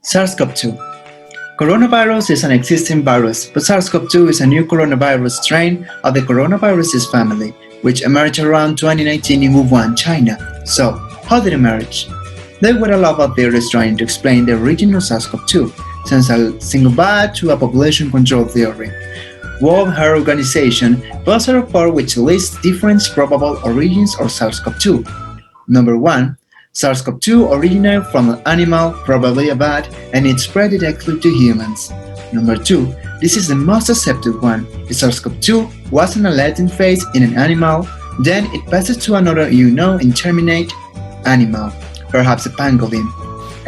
Sars Cov 2. Coronavirus is an existing virus, but Sars Cov 2 is a new coronavirus strain of the coronaviruses family, which emerged around 2019 in Wuhan, China. So, how did it emerge? There were a lot of theories trying to explain the origin of SARS Cov 2, since a single bat to a population control theory. World Health Organization posted a report which lists different probable origins of SARS Cov 2. Number 1. SARS Cov 2 originated from an animal, probably a bat, and it spread directly to humans. Number 2. This is the most accepted one. The SARS Cov 2 was in a latent phase in an animal, then it passes to another indeterminate animal, perhaps a pangolin,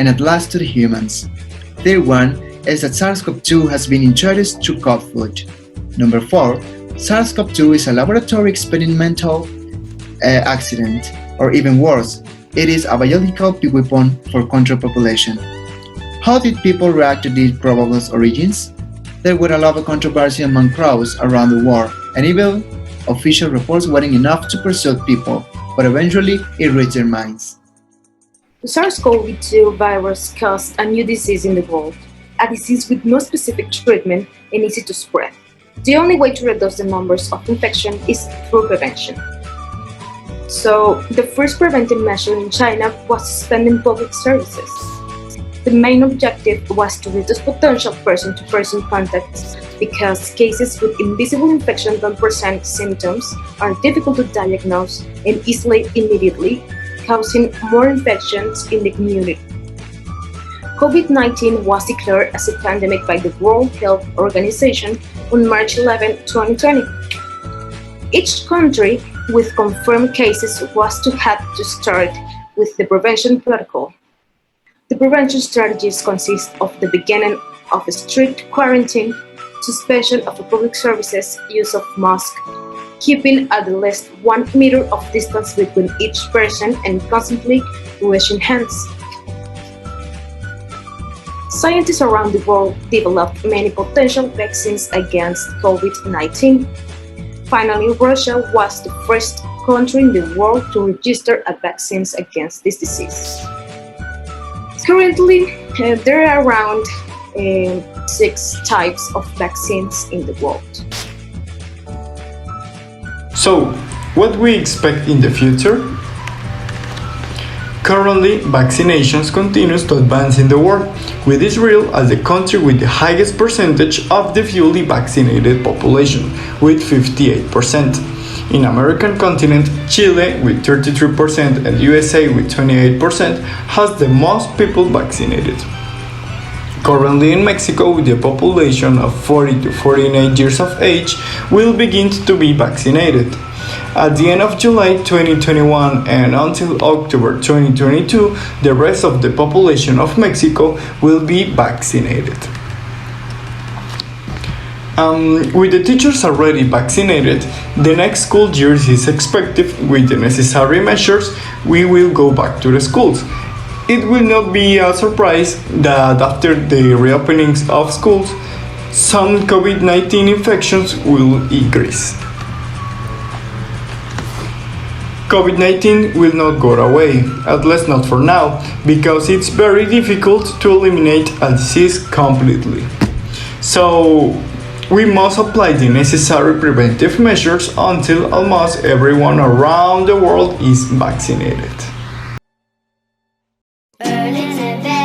and at last to the humans. Third one is that SARS Cov 2 has been introduced through cat food. Number 4. SARS Cov 2 is a laboratory experimental accident, or even worse, it is a biological weapon for control population. How did people react to these probable origins? There were a lot of controversy among crowds around the world, and even official reports weren't enough to persuade people, but eventually it reached their minds. The SARS-CoV-2 virus caused a new disease in the world, a disease with no specific treatment and easy to spread. The only way to reduce the numbers of infection is through prevention. So, the first preventive measure in China was suspending public services. The main objective was to reduce potential person-to-person contacts because cases with invisible infection don't present symptoms, are difficult to diagnose, and isolate immediately, causing more infections in the community. COVID-19 was declared as a pandemic by the World Health Organization on March 11, 2020. Each country with confirmed cases was to have to start with the prevention protocol. The prevention strategies consist of the beginning of a strict quarantine, suspension of public services, use of masks, keeping at least 1 meter of distance between each person, and constantly washing hands. Scientists around the world developed many potential vaccines against COVID-19. Finally, Russia was the first country in the world to register a vaccine against this disease. Currently, there are around 6 types of vaccines in the world. So, what we expect in the future? Currently, vaccinations continues to advance in the world, with Israel as the country with the highest percentage of the fully vaccinated population, with 58%. In American continent, Chile with 33% and USA with 28% has the most people vaccinated. Currently in Mexico, the population of 40 to 49 years of age will begin to be vaccinated. At the end of July 2021 and until October 2022, the rest of the population of Mexico will be vaccinated. With the teachers already vaccinated, the next school year is expected. With the necessary measures, we will go back to the schools. It will not be a surprise that after the reopenings of schools, some COVID-19 infections will increase. COVID-19 will not go away, at least not for now, because it's very difficult to eliminate a disease completely. So, we must apply the necessary preventive measures until almost everyone around the world is vaccinated. Elizabeth.